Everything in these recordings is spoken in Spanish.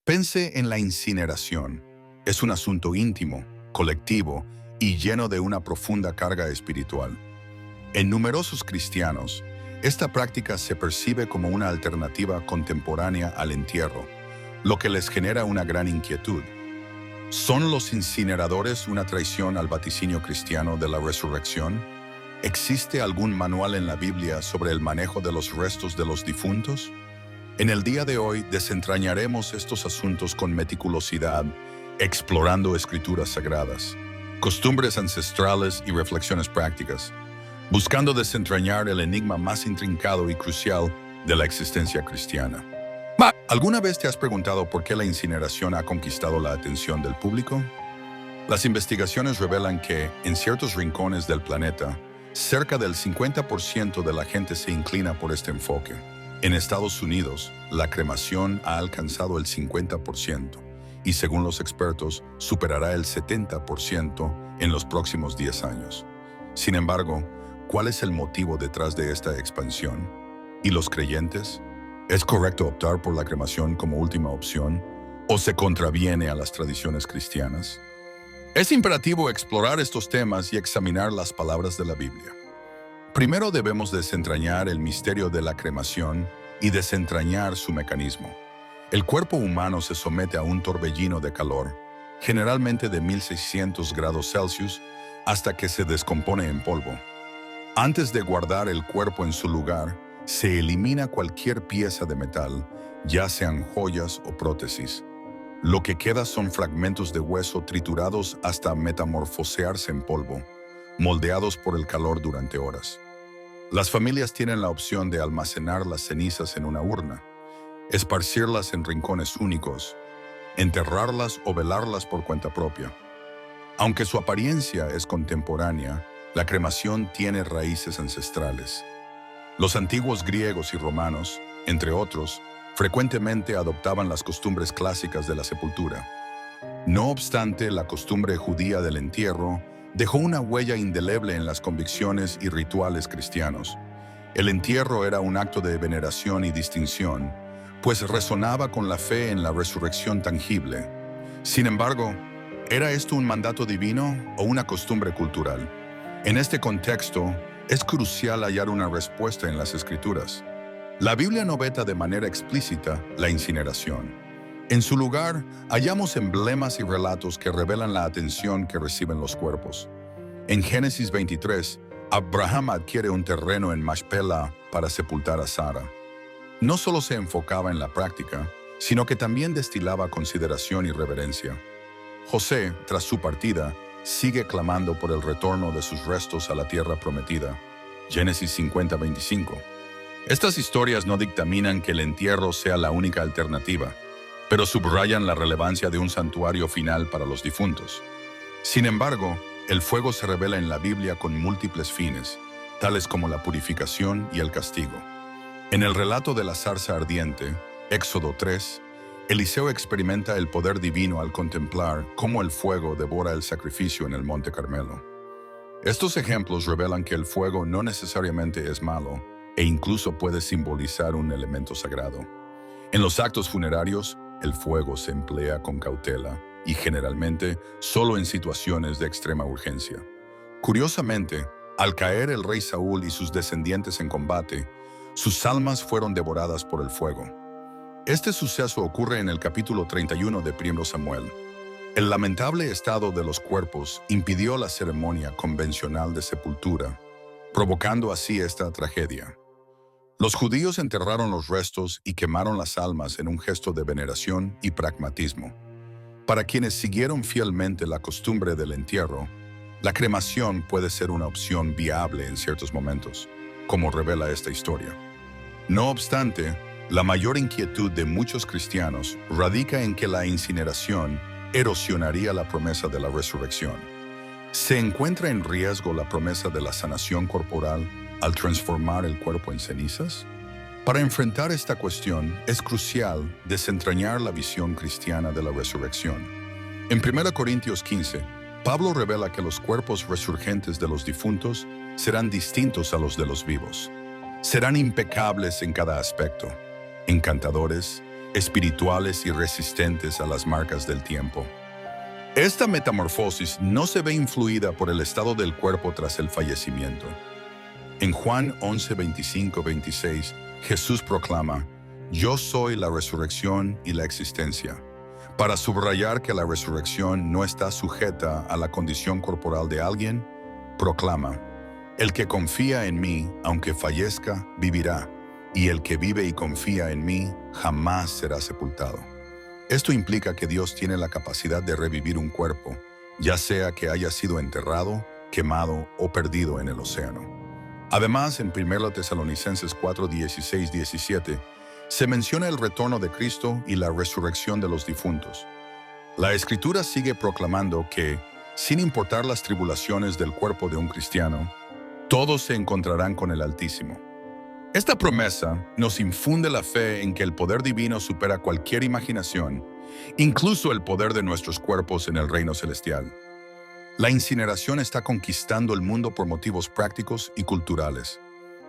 Pense en la incineración. Es un asunto íntimo, colectivo y lleno de una profunda carga espiritual. En numerosos cristianos, esta práctica se percibe como una alternativa contemporánea al entierro, lo que les genera una gran inquietud. ¿Son los incineradores una traición al vaticinio cristiano de la resurrección? ¿Existe algún manual en la Biblia sobre el manejo de los restos de los difuntos? En el día de hoy desentrañaremos estos asuntos con meticulosidad, explorando escrituras sagradas, costumbres ancestrales y reflexiones prácticas, buscando desentrañar el enigma más intrincado y crucial de la existencia cristiana. ¿Alguna vez te has preguntado por qué la incineración ha conquistado la atención del público? Las investigaciones revelan que, en ciertos rincones del planeta, cerca del 50% de la gente se inclina por este enfoque. En Estados Unidos, la cremación ha alcanzado el 50% y, según los expertos, superará el 70% en los próximos 10 años. Sin embargo, ¿cuál es el motivo detrás de esta expansión? ¿Y los creyentes? ¿Es correcto optar por la cremación como última opción o se contraviene a las tradiciones cristianas? Es imperativo explorar estos temas y examinar las palabras de la Biblia. Primero debemos desentrañar el misterio de la cremación y desentrañar su mecanismo. El cuerpo humano se somete a un torbellino de calor, generalmente de 1600 grados Celsius, hasta que se descompone en polvo. Antes de guardar el cuerpo en su lugar, se elimina cualquier pieza de metal, ya sean joyas o prótesis. Lo que queda son fragmentos de hueso triturados hasta metamorfosearse en polvo, moldeados por el calor durante horas. Las familias tienen la opción de almacenar las cenizas en una urna, esparcirlas en rincones únicos, enterrarlas o velarlas por cuenta propia. Aunque su apariencia es contemporánea, la cremación tiene raíces ancestrales. Los antiguos griegos y romanos, entre otros, frecuentemente adoptaban las costumbres clásicas de la sepultura. No obstante, la costumbre judía del entierro dejó una huella indeleble en las convicciones y rituales cristianos. El entierro era un acto de veneración y distinción, pues resonaba con la fe en la resurrección tangible. Sin embargo, ¿era esto un mandato divino o una costumbre cultural? En este contexto, es crucial hallar una respuesta en las Escrituras. La Biblia no veta de manera explícita la incineración. En su lugar, hallamos emblemas y relatos que revelan la atención que reciben los cuerpos. En Génesis 23, Abraham adquiere un terreno en Machpelah para sepultar a Sara. No solo se enfocaba en la práctica, sino que también destilaba consideración y reverencia. José, tras su partida, sigue clamando por el retorno de sus restos a la tierra prometida. Génesis 50:25. Estas historias no dictaminan que el entierro sea la única alternativa, pero subrayan la relevancia de un santuario final para los difuntos. Sin embargo, el fuego se revela en la Biblia con múltiples fines, tales como la purificación y el castigo. En el relato de la zarza ardiente, Éxodo 3, Eliseo experimenta el poder divino al contemplar cómo el fuego devora el sacrificio en el Monte Carmelo. Estos ejemplos revelan que el fuego no necesariamente es malo e incluso puede simbolizar un elemento sagrado. En los actos funerarios, el fuego se emplea con cautela y generalmente solo en situaciones de extrema urgencia. Curiosamente, al caer el rey Saúl y sus descendientes en combate, sus almas fueron devoradas por el fuego. Este suceso ocurre en el capítulo 31 de 1 Samuel. El lamentable estado de los cuerpos impidió la ceremonia convencional de sepultura, provocando así esta tragedia. Los judíos enterraron los restos y quemaron las almas en un gesto de veneración y pragmatismo. Para quienes siguieron fielmente la costumbre del entierro, la cremación puede ser una opción viable en ciertos momentos, como revela esta historia. No obstante, la mayor inquietud de muchos cristianos radica en que la incineración erosionaría la promesa de la resurrección. ¿Se encuentra en riesgo la promesa de la sanación corporal al transformar el cuerpo en cenizas? Para enfrentar esta cuestión, es crucial desentrañar la visión cristiana de la resurrección. En 1 Corintios 15, Pablo revela que los cuerpos resurgentes de los difuntos serán distintos a los de los vivos. Serán impecables en cada aspecto, encantadores, espirituales y resistentes a las marcas del tiempo. Esta metamorfosis no se ve influida por el estado del cuerpo tras el fallecimiento. En Juan 11, 25, 26, Jesús proclama: «Yo soy la resurrección y la existencia», para subrayar que la resurrección no está sujeta a la condición corporal de alguien. Proclama: «El que confía en mí, aunque fallezca, vivirá, y el que vive y confía en mí, jamás será sepultado». Esto implica que Dios tiene la capacidad de revivir un cuerpo, ya sea que haya sido enterrado, quemado o perdido en el océano. Además, en 1 Tesalonicenses 4, 16, 17, se menciona el retorno de Cristo y la resurrección de los difuntos. La Escritura sigue proclamando que, sin importar las tribulaciones del cuerpo de un cristiano, todos se encontrarán con el Altísimo. Esta promesa nos infunde la fe en que el poder divino supera cualquier imaginación, incluso el poder de nuestros cuerpos en el reino celestial. La incineración está conquistando el mundo por motivos prácticos y culturales.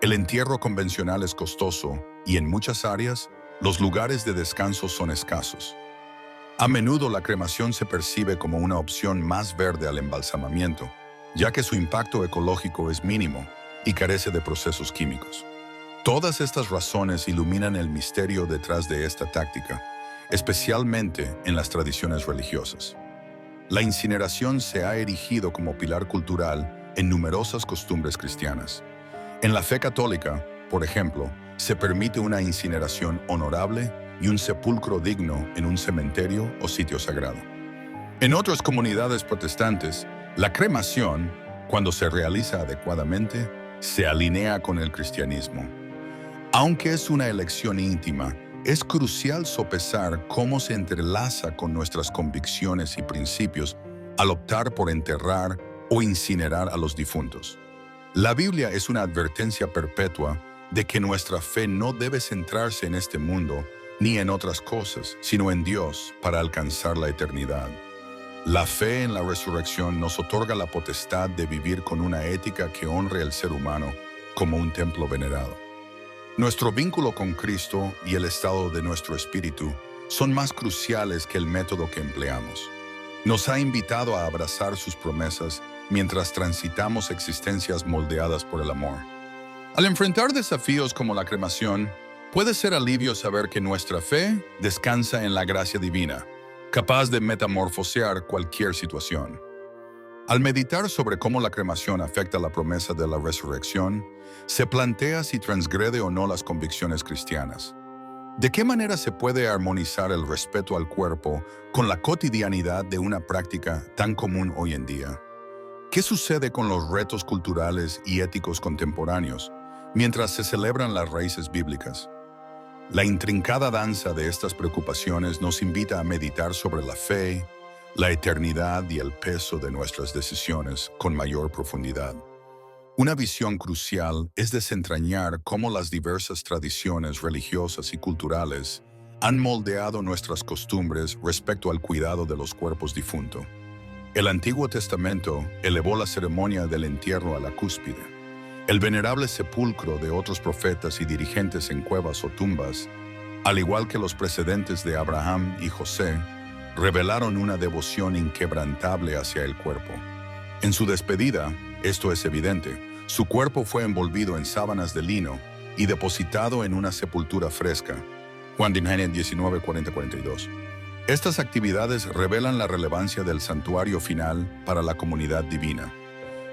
El entierro convencional es costoso y en muchas áreas, los lugares de descanso son escasos. A menudo la cremación se percibe como una opción más verde al embalsamamiento, ya que su impacto ecológico es mínimo y carece de procesos químicos. Todas estas razones iluminan el misterio detrás de esta táctica, especialmente en las tradiciones religiosas. La incineración se ha erigido como pilar cultural en numerosas costumbres cristianas. En la fe católica, por ejemplo, se permite una incineración honorable y un sepulcro digno en un cementerio o sitio sagrado. En otras comunidades protestantes, la cremación, cuando se realiza adecuadamente, se alinea con el cristianismo. Aunque es una elección íntima, es crucial sopesar cómo se entrelaza con nuestras convicciones y principios al optar por enterrar o incinerar a los difuntos. La Biblia es una advertencia perpetua de que nuestra fe no debe centrarse en este mundo ni en otras cosas, sino en Dios para alcanzar la eternidad. La fe en la resurrección nos otorga la potestad de vivir con una ética que honre al ser humano como un templo venerado. Nuestro vínculo con Cristo y el estado de nuestro espíritu son más cruciales que el método que empleamos. Nos ha invitado a abrazar sus promesas mientras transitamos existencias moldeadas por el amor. Al enfrentar desafíos como la cremación, puede ser alivio saber que nuestra fe descansa en la gracia divina, capaz de metamorfosear cualquier situación. Al meditar sobre cómo la cremación afecta la promesa de la resurrección, se plantea si transgrede o no las convicciones cristianas. ¿De qué manera se puede armonizar el respeto al cuerpo con la cotidianidad de una práctica tan común hoy en día? ¿Qué sucede con los retos culturales y éticos contemporáneos mientras se celebran las raíces bíblicas? La intrincada danza de estas preocupaciones nos invita a meditar sobre la fe, la eternidad y el peso de nuestras decisiones con mayor profundidad. Una visión crucial es desentrañar cómo las diversas tradiciones religiosas y culturales han moldeado nuestras costumbres respecto al cuidado de los cuerpos difuntos. El Antiguo Testamento elevó la ceremonia del entierro a la cúspide. El venerable sepulcro de otros profetas y dirigentes en cuevas o tumbas, al igual que los precedentes de Abraham y José, revelaron una devoción inquebrantable hacia el cuerpo. En su despedida, esto es evidente, su cuerpo fue envolvido en sábanas de lino y depositado en una sepultura fresca. Juan 19, 40-42. Estas actividades revelan la relevancia del santuario final para la comunidad divina.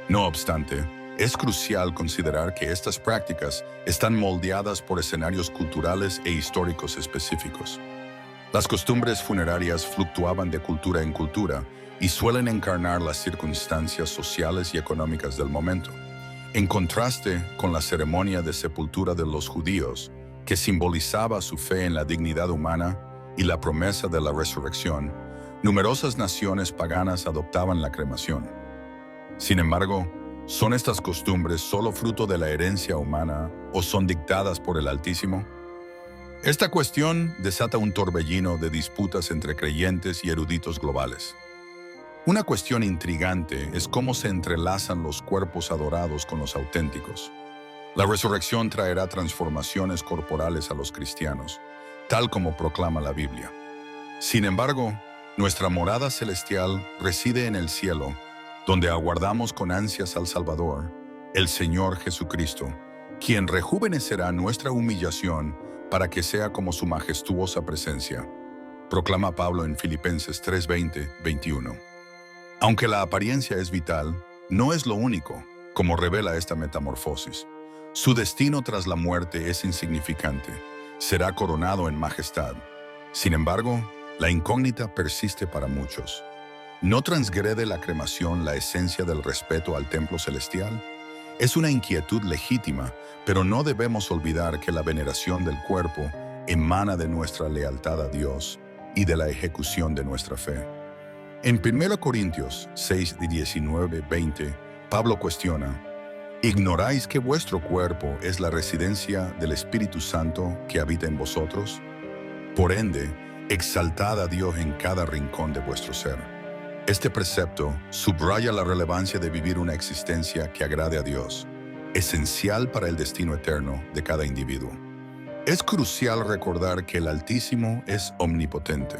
No obstante, es crucial considerar que estas prácticas están moldeadas por escenarios culturales e históricos específicos. Las costumbres funerarias fluctuaban de cultura en cultura y suelen encarnar las circunstancias sociales y económicas del momento. En contraste con la ceremonia de sepultura de los judíos, que simbolizaba su fe en la dignidad humana y la promesa de la resurrección, numerosas naciones paganas adoptaban la cremación. Sin embargo, ¿son estas costumbres solo fruto de la herencia humana o son dictadas por el Altísimo? Esta cuestión desata un torbellino de disputas entre creyentes y eruditos globales. Una cuestión intrigante es cómo se entrelazan los cuerpos adorados con los auténticos. La resurrección traerá transformaciones corporales a los cristianos, tal como proclama la Biblia. Sin embargo, nuestra morada celestial reside en el cielo, donde aguardamos con ansias al Salvador, el Señor Jesucristo, quien rejuvenecerá nuestra humillación para que sea como su majestuosa presencia. Proclama Pablo en Filipenses 3:20-21. Aunque la apariencia es vital, no es lo único, como revela esta metamorfosis. Su destino tras la muerte es insignificante. Será coronado en majestad. Sin embargo, la incógnita persiste para muchos. ¿No transgrede la cremación la esencia del respeto al templo celestial? Es una inquietud legítima, pero no debemos olvidar que la veneración del cuerpo emana de nuestra lealtad a Dios y de la ejecución de nuestra fe. En 1 Corintios 6:19-20, Pablo cuestiona: ¿ignoráis que vuestro cuerpo es la residencia del Espíritu Santo que habita en vosotros? Por ende, exaltad a Dios en cada rincón de vuestro ser. Este precepto subraya la relevancia de vivir una existencia que agrade a Dios, esencial para el destino eterno de cada individuo. Es crucial recordar que el Altísimo es omnipotente.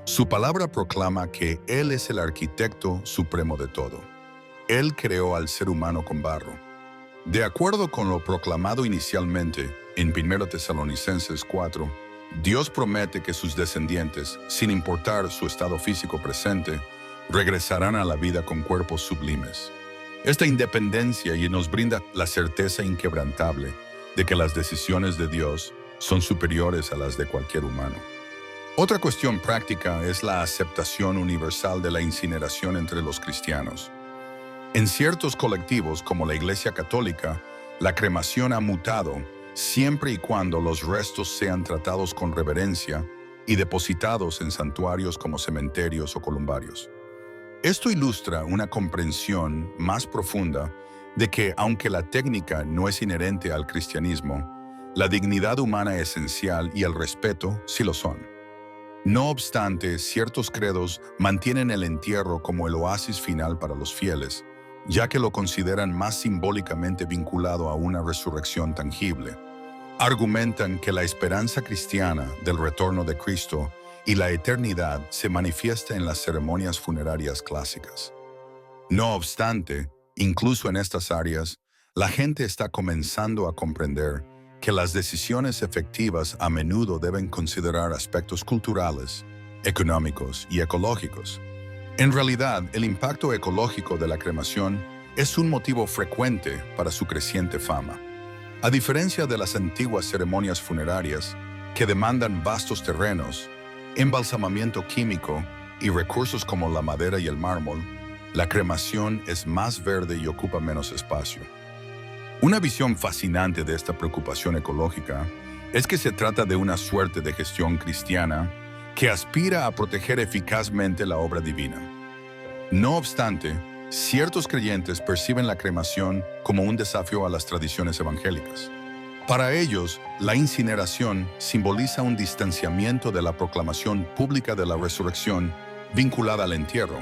Su palabra proclama que Él es el arquitecto supremo de todo. Él creó al ser humano con barro. De acuerdo con lo proclamado inicialmente en 1 Tesalonicenses 4, Dios promete que sus descendientes, sin importar su estado físico presente, regresarán a la vida con cuerpos sublimes. Esta independencia nos brinda la certeza inquebrantable de que las decisiones de Dios son superiores a las de cualquier humano. Otra cuestión práctica es la aceptación universal de la incineración entre los cristianos. En ciertos colectivos, como la Iglesia Católica, la cremación ha mutado siempre y cuando los restos sean tratados con reverencia y depositados en santuarios como cementerios o columbarios. Esto ilustra una comprensión más profunda de que, aunque la técnica no es inherente al cristianismo, la dignidad humana esencial y el respeto sí lo son. No obstante, ciertos credos mantienen el entierro como el oasis final para los fieles, ya que lo consideran más simbólicamente vinculado a una resurrección tangible. Argumentan que la esperanza cristiana del retorno de Cristo y la eternidad se manifiesta en las ceremonias funerarias clásicas. No obstante, incluso en estas áreas, la gente está comenzando a comprender que las decisiones efectivas a menudo deben considerar aspectos culturales, económicos y ecológicos. En realidad, el impacto ecológico de la cremación es un motivo frecuente para su creciente fama. A diferencia de las antiguas ceremonias funerarias, que demandan vastos terrenos, embalsamamiento químico y recursos como la madera y el mármol, la cremación es más verde y ocupa menos espacio. Una visión fascinante de esta preocupación ecológica es que se trata de una suerte de gestión cristiana que aspira a proteger eficazmente la obra divina. No obstante, ciertos creyentes perciben la cremación como un desafío a las tradiciones evangélicas. Para ellos, la incineración simboliza un distanciamiento de la proclamación pública de la resurrección vinculada al entierro.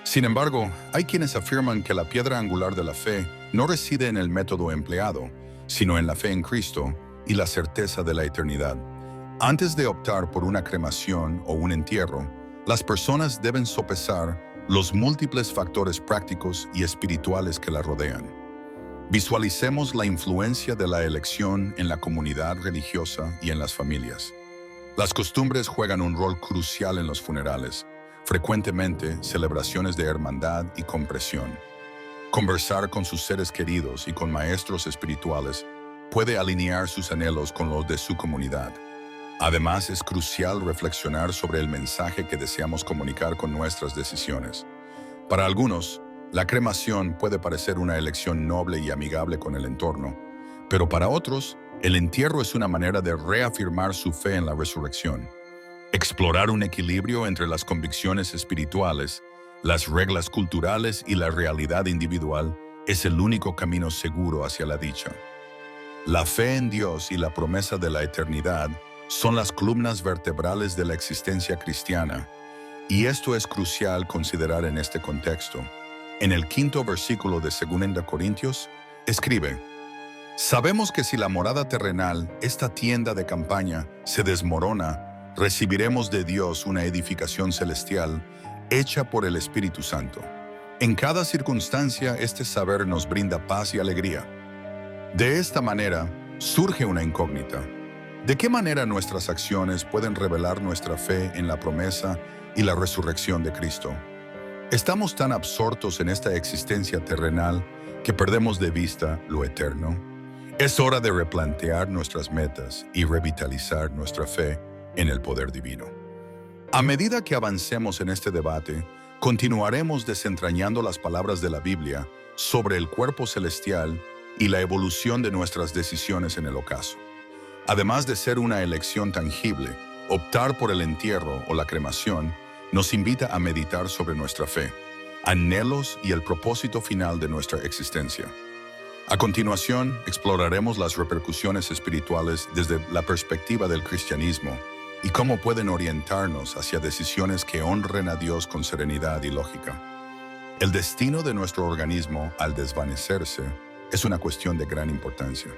Sin embargo, hay quienes afirman que la piedra angular de la fe no reside en el método empleado, sino en la fe en Cristo y la certeza de la eternidad. Antes de optar por una cremación o un entierro, las personas deben sopesar los múltiples factores prácticos y espirituales que la rodean. Visualicemos la influencia de la elección en la comunidad religiosa y en las familias. Las costumbres juegan un rol crucial en los funerales, frecuentemente celebraciones de hermandad y compresión. Conversar con sus seres queridos y con maestros espirituales puede alinear sus anhelos con los de su comunidad. Además, es crucial reflexionar sobre el mensaje que deseamos comunicar con nuestras decisiones. Para algunos, la cremación puede parecer una elección noble y amigable con el entorno, pero para otros, el entierro es una manera de reafirmar su fe en la resurrección. Explorar un equilibrio entre las convicciones espirituales, las reglas culturales y la realidad individual es el único camino seguro hacia la dicha. La fe en Dios y la promesa de la eternidad son las columnas vertebrales de la existencia cristiana, y esto es crucial considerar en este contexto. En el 5º versículo de 2 Corintios, escribe: Sabemos que si la morada terrenal, esta tienda de campaña, se desmorona, recibiremos de Dios una edificación celestial hecha por el Espíritu Santo. En cada circunstancia, este saber nos brinda paz y alegría. De esta manera, surge una incógnita. ¿De qué manera nuestras acciones pueden revelar nuestra fe en la promesa y la resurrección de Cristo? ¿Estamos tan absortos en esta existencia terrenal que perdemos de vista lo eterno? Es hora de replantear nuestras metas y revitalizar nuestra fe en el poder divino. A medida que avancemos en este debate, continuaremos desentrañando las palabras de la Biblia sobre el cuerpo celestial y la evolución de nuestras decisiones en el ocaso. Además de ser una elección tangible, optar por el entierro o la cremación nos invita a meditar sobre nuestra fe, anhelos y el propósito final de nuestra existencia. A continuación, exploraremos las repercusiones espirituales desde la perspectiva del cristianismo y cómo pueden orientarnos hacia decisiones que honren a Dios con serenidad y lógica. El destino de nuestro organismo al desvanecerse es una cuestión de gran importancia.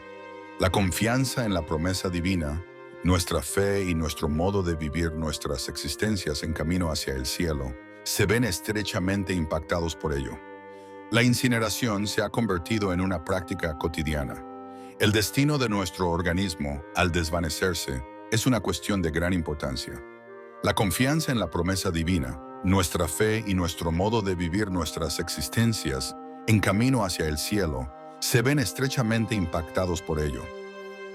La confianza en la promesa divina, nuestra fe y nuestro modo de vivir nuestras existencias en camino hacia el cielo se ven estrechamente impactados por ello. La incineración se ha convertido en una práctica cotidiana. El destino de nuestro organismo al desvanecerse es una cuestión de gran importancia. La confianza en la promesa divina, nuestra fe y nuestro modo de vivir nuestras existencias en camino hacia el cielo se ven estrechamente impactados por ello.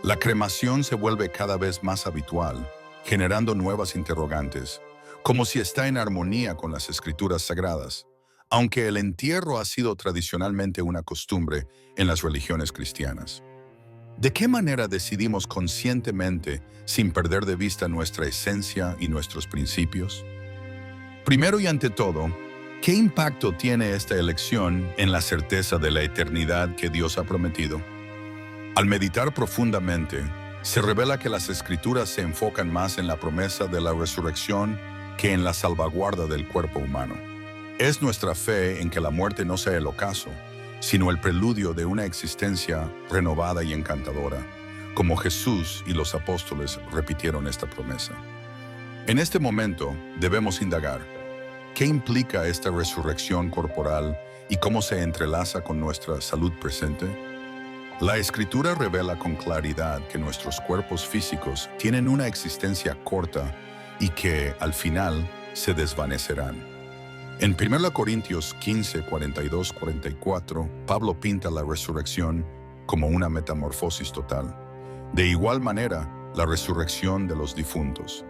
La cremación se vuelve cada vez más habitual, generando nuevas interrogantes, como si está en armonía con las escrituras sagradas, aunque el entierro ha sido tradicionalmente una costumbre en las religiones cristianas. ¿De qué manera decidimos conscientemente, sin perder de vista nuestra esencia y nuestros principios? Primero y ante todo, ¿qué impacto tiene esta elección en la certeza de la eternidad que Dios ha prometido? Al meditar profundamente, se revela que las Escrituras se enfocan más en la promesa de la resurrección que en la salvaguarda del cuerpo humano. Es nuestra fe en que la muerte no sea el ocaso, sino el preludio de una existencia renovada y encantadora, como Jesús y los apóstoles repitieron esta promesa. En este momento debemos indagar, ¿qué implica esta resurrección corporal y cómo se entrelaza con nuestra salud presente? La Escritura revela con claridad que nuestros cuerpos físicos tienen una existencia corta y que, al final, se desvanecerán. En 1 Corintios 15, 42, 44, Pablo pinta la resurrección como una metamorfosis total. De igual manera, la resurrección de los difuntos.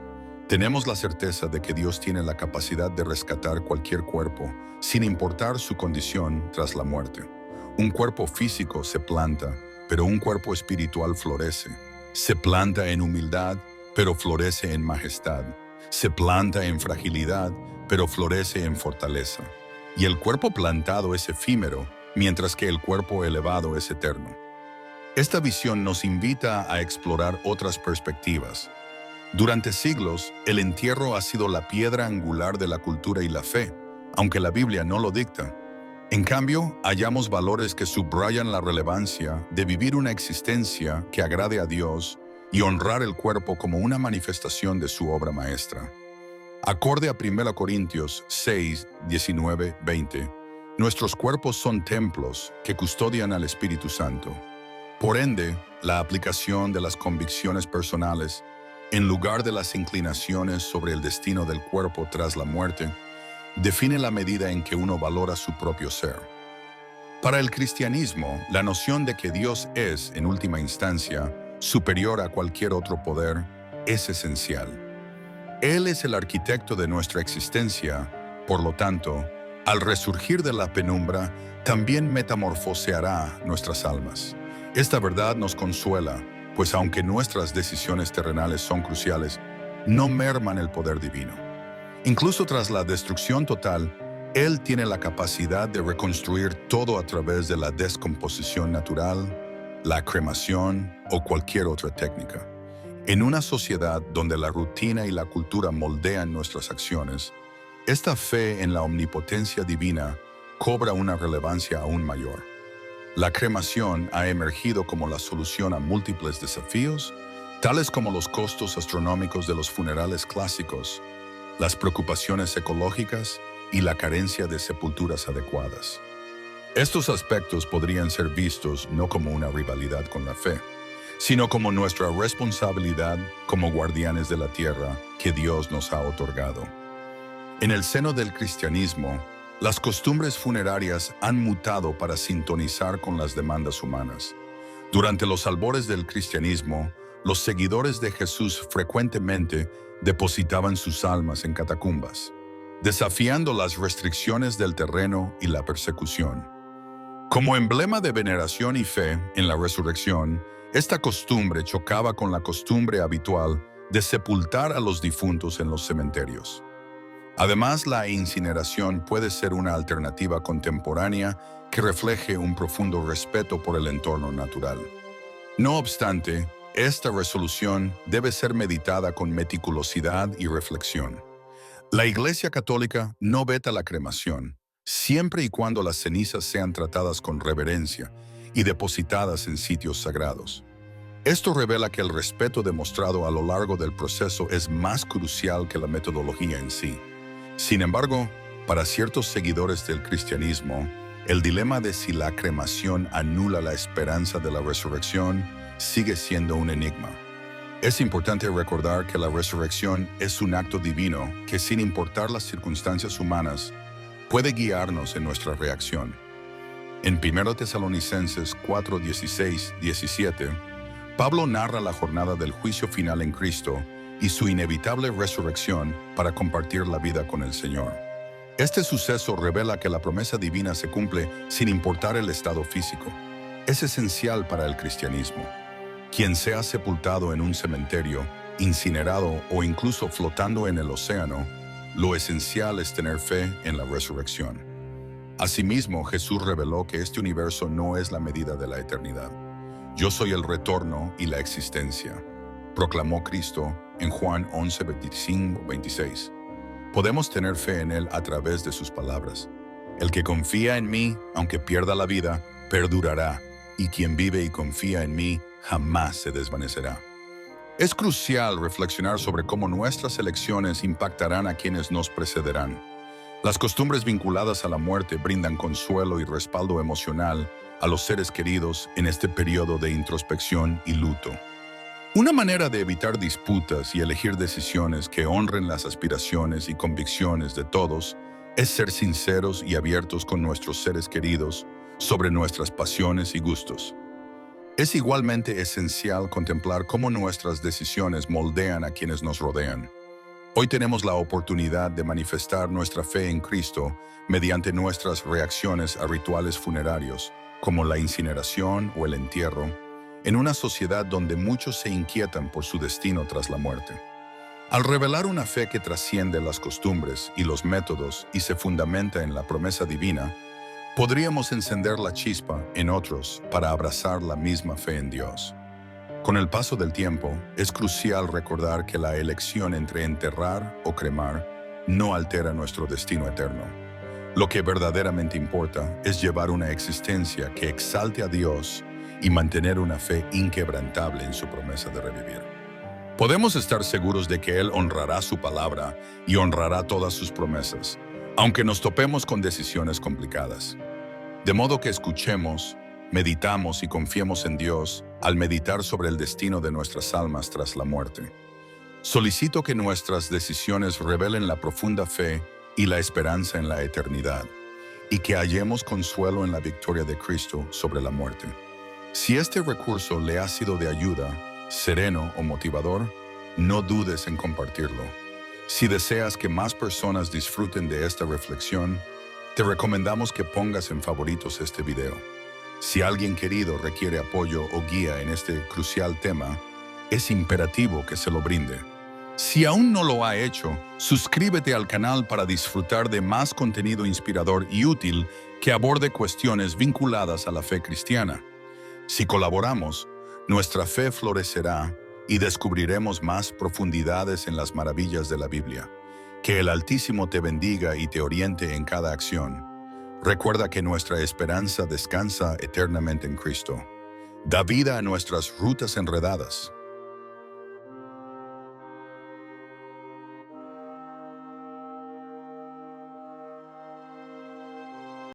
Tenemos la certeza de que Dios tiene la capacidad de rescatar cualquier cuerpo, sin importar su condición tras la muerte. Un cuerpo físico se planta, pero un cuerpo espiritual florece. Se planta en humildad, pero florece en majestad. Se planta en fragilidad, pero florece en fortaleza. Y el cuerpo plantado es efímero, mientras que el cuerpo elevado es eterno. Esta visión nos invita a explorar otras perspectivas. Durante siglos, el entierro ha sido la piedra angular de la cultura y la fe, aunque la Biblia no lo dicta. En cambio, hallamos valores que subrayan la relevancia de vivir una existencia que agrade a Dios y honrar el cuerpo como una manifestación de su obra maestra. Acorde a 1 Corintios 6, 19, 20, nuestros cuerpos son templos que custodian al Espíritu Santo. Por ende, la aplicación de las convicciones personales, en lugar de las inclinaciones sobre el destino del cuerpo tras la muerte, define la medida en que uno valora su propio ser. Para el cristianismo, la noción de que Dios es, en última instancia, superior a cualquier otro poder, es esencial. Él es el arquitecto de nuestra existencia, por lo tanto, al resurgir de la penumbra, también metamorfoseará nuestras almas. Esta verdad nos consuela, pues aunque nuestras decisiones terrenales son cruciales, no merman el poder divino. Incluso tras la destrucción total, Él tiene la capacidad de reconstruir todo a través de la descomposición natural, la cremación o cualquier otra técnica. En una sociedad donde la rutina y la cultura moldean nuestras acciones, esta fe en la omnipotencia divina cobra una relevancia aún mayor. La cremación ha emergido como la solución a múltiples desafíos, tales como los costos astronómicos de los funerales clásicos, las preocupaciones ecológicas y la carencia de sepulturas adecuadas. Estos aspectos podrían ser vistos no como una rivalidad con la fe, sino como nuestra responsabilidad como guardianes de la tierra que Dios nos ha otorgado. En el seno del cristianismo, las costumbres funerarias han mutado para sintonizar con las demandas humanas. Durante los albores del cristianismo, los seguidores de Jesús frecuentemente depositaban sus almas en catacumbas, desafiando las restricciones del terreno y la persecución. Como emblema de veneración y fe en la resurrección, esta costumbre chocaba con la costumbre habitual de sepultar a los difuntos en los cementerios. Además, la incineración puede ser una alternativa contemporánea que refleje un profundo respeto por el entorno natural. No obstante, esta resolución debe ser meditada con meticulosidad y reflexión. La Iglesia Católica no veta la cremación, siempre y cuando las cenizas sean tratadas con reverencia y depositadas en sitios sagrados. Esto revela que el respeto demostrado a lo largo del proceso es más crucial que la metodología en sí. Sin embargo, para ciertos seguidores del cristianismo, el dilema de si la cremación anula la esperanza de la resurrección sigue siendo un enigma. Es importante recordar que la resurrección es un acto divino que, sin importar las circunstancias humanas, puede guiarnos en nuestra reacción. En 1 Tesalonicenses 4, 16, 17, Pablo narra la jornada del juicio final en Cristo y su inevitable resurrección para compartir la vida con el Señor. Este suceso revela que la promesa divina se cumple sin importar el estado físico. Es esencial para el cristianismo. Quien sea sepultado en un cementerio, incinerado o incluso flotando en el océano, lo esencial es tener fe en la resurrección. Asimismo, Jesús reveló que este universo no es la medida de la eternidad. Yo soy el retorno y la existencia, proclamó Cristo en Juan 11, 25, 26. Podemos tener fe en Él a través de sus palabras. El que confía en mí, aunque pierda la vida, perdurará, y quien vive y confía en mí, jamás se desvanecerá. Es crucial reflexionar sobre cómo nuestras elecciones impactarán a quienes nos precederán. Las costumbres vinculadas a la muerte brindan consuelo y respaldo emocional a los seres queridos en este periodo de introspección y luto. Una manera de evitar disputas y elegir decisiones que honren las aspiraciones y convicciones de todos es ser sinceros y abiertos con nuestros seres queridos sobre nuestras pasiones y gustos. Es igualmente esencial contemplar cómo nuestras decisiones moldean a quienes nos rodean. Hoy tenemos la oportunidad de manifestar nuestra fe en Cristo mediante nuestras reacciones a rituales funerarios, como la incineración o el entierro, en una sociedad donde muchos se inquietan por su destino tras la muerte. Al revelar una fe que trasciende las costumbres y los métodos y se fundamenta en la promesa divina, podríamos encender la chispa en otros para abrazar la misma fe en Dios. Con el paso del tiempo, es crucial recordar que la elección entre enterrar o cremar no altera nuestro destino eterno. Lo que verdaderamente importa es llevar una existencia que exalte a Dios y mantener una fe inquebrantable en su promesa de revivir. Podemos estar seguros de que Él honrará su palabra y honrará todas sus promesas, aunque nos topemos con decisiones complicadas. De modo que escuchemos, meditamos y confiemos en Dios al meditar sobre el destino de nuestras almas tras la muerte. Solicito que nuestras decisiones revelen la profunda fe y la esperanza en la eternidad, y que hallemos consuelo en la victoria de Cristo sobre la muerte. Si este recurso le ha sido de ayuda, sereno o motivador, no dudes en compartirlo. Si deseas que más personas disfruten de esta reflexión, te recomendamos que pongas en favoritos este video. Si alguien querido requiere apoyo o guía en este crucial tema, es imperativo que se lo brinde. Si aún no lo ha hecho, suscríbete al canal para disfrutar de más contenido inspirador y útil que aborde cuestiones vinculadas a la fe cristiana. Si colaboramos, nuestra fe florecerá y descubriremos más profundidades en las maravillas de la Biblia. Que el Altísimo te bendiga y te oriente en cada acción. Recuerda que nuestra esperanza descansa eternamente en Cristo. Da vida a nuestras rutas enredadas.